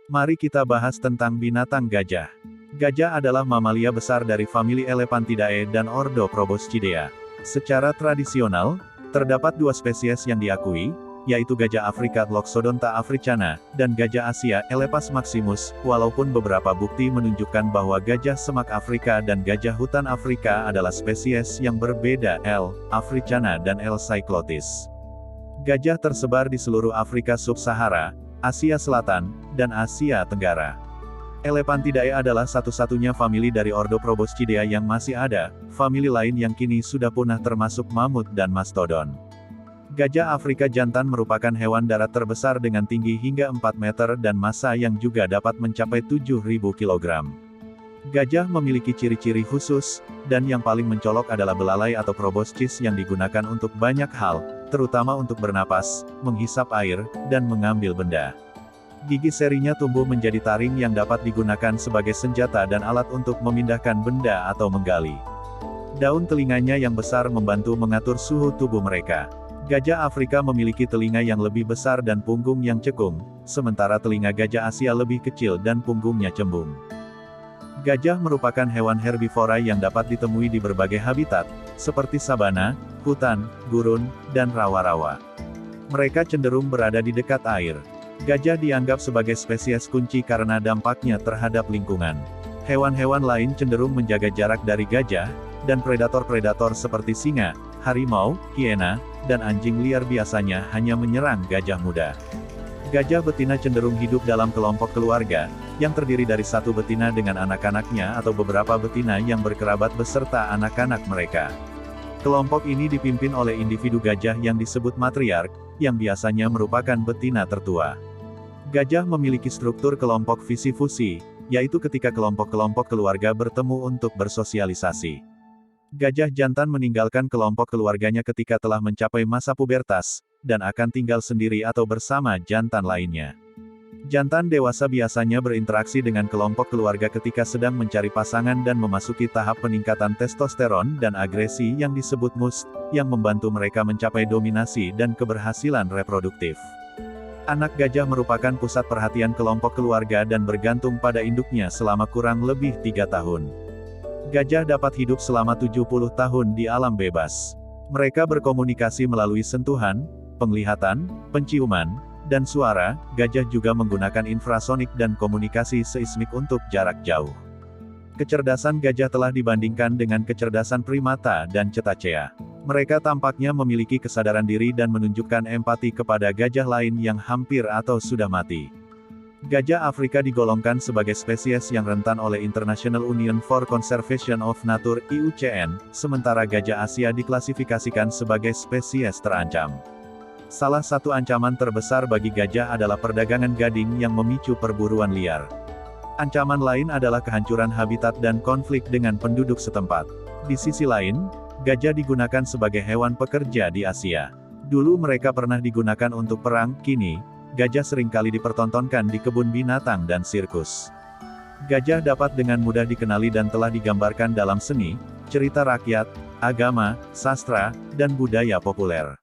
Mari kita bahas tentang binatang gajah. Gajah adalah mamalia besar dari famili Elephantidae dan ordo Proboscidea. Secara tradisional, terdapat dua spesies yang diakui, yaitu gajah Afrika Loxodonta africana, dan gajah Asia Elephas maximus, walaupun beberapa bukti menunjukkan bahwa gajah semak Afrika dan gajah hutan Afrika adalah spesies yang berbeda L. africana dan L. cyclotis. Gajah tersebar di seluruh Afrika Sub-Sahara, Asia Selatan, dan Asia Tenggara. Elephantidae adalah satu-satunya famili dari ordo Proboscidea yang masih ada, famili lain yang kini sudah punah termasuk mamut dan mastodon. Gajah Afrika jantan merupakan hewan darat terbesar dengan tinggi hingga 4 meter dan massa yang juga dapat mencapai 7.000 kg. Gajah memiliki ciri-ciri khusus, dan yang paling mencolok adalah belalai atau proboscis yang digunakan untuk banyak hal, terutama untuk bernapas, menghisap air, dan mengambil benda. Gigi serinya tumbuh menjadi taring yang dapat digunakan sebagai senjata dan alat untuk memindahkan benda atau menggali. Daun telinganya yang besar membantu mengatur suhu tubuh mereka. Gajah Afrika memiliki telinga yang lebih besar dan punggung yang cekung, sementara telinga gajah Asia lebih kecil dan punggungnya cembung. Gajah merupakan hewan herbivora yang dapat ditemui di berbagai habitat, seperti sabana, hutan, gurun, dan rawa-rawa. Mereka cenderung berada di dekat air. Gajah dianggap sebagai spesies kunci karena dampaknya terhadap lingkungan. Hewan-hewan lain cenderung menjaga jarak dari gajah, dan predator-predator seperti singa, harimau, hiena, dan anjing liar biasanya hanya menyerang gajah muda. Gajah betina cenderung hidup dalam kelompok keluarga, yang terdiri dari satu betina dengan anak-anaknya atau beberapa betina yang berkerabat beserta anak-anak mereka. Kelompok ini dipimpin oleh individu gajah yang disebut matriark, yang biasanya merupakan betina tertua. Gajah memiliki struktur kelompok visi-fusi, yaitu ketika kelompok-kelompok keluarga bertemu untuk bersosialisasi. Gajah jantan meninggalkan kelompok keluarganya ketika telah mencapai masa pubertas, dan akan tinggal sendiri atau bersama jantan lainnya. Jantan dewasa biasanya berinteraksi dengan kelompok keluarga ketika sedang mencari pasangan dan memasuki tahap peningkatan testosteron dan agresi yang disebut must, yang membantu mereka mencapai dominasi dan keberhasilan reproduktif. Anak gajah merupakan pusat perhatian kelompok keluarga dan bergantung pada induknya selama kurang lebih 3 tahun. Gajah dapat hidup selama 70 tahun di alam bebas. Mereka berkomunikasi melalui sentuhan, penglihatan, penciuman, dan suara. Gajah juga menggunakan infrasonik dan komunikasi seismik untuk jarak jauh. Kecerdasan gajah telah dibandingkan dengan kecerdasan primata dan cetacea. Mereka tampaknya memiliki kesadaran diri dan menunjukkan empati kepada gajah lain yang hampir atau sudah mati. Gajah Afrika digolongkan sebagai spesies yang rentan oleh International Union for Conservation of Nature (IUCN), sementara gajah Asia diklasifikasikan sebagai spesies terancam. Salah satu ancaman terbesar bagi gajah adalah perdagangan gading yang memicu perburuan liar. Ancaman lain adalah kehancuran habitat dan konflik dengan penduduk setempat. Di sisi lain, gajah digunakan sebagai hewan pekerja di Asia. Dulu mereka pernah digunakan untuk perang, kini, gajah seringkali dipertontonkan di kebun binatang dan sirkus. Gajah dapat dengan mudah dikenali dan telah digambarkan dalam seni, cerita rakyat, agama, sastra, dan budaya populer.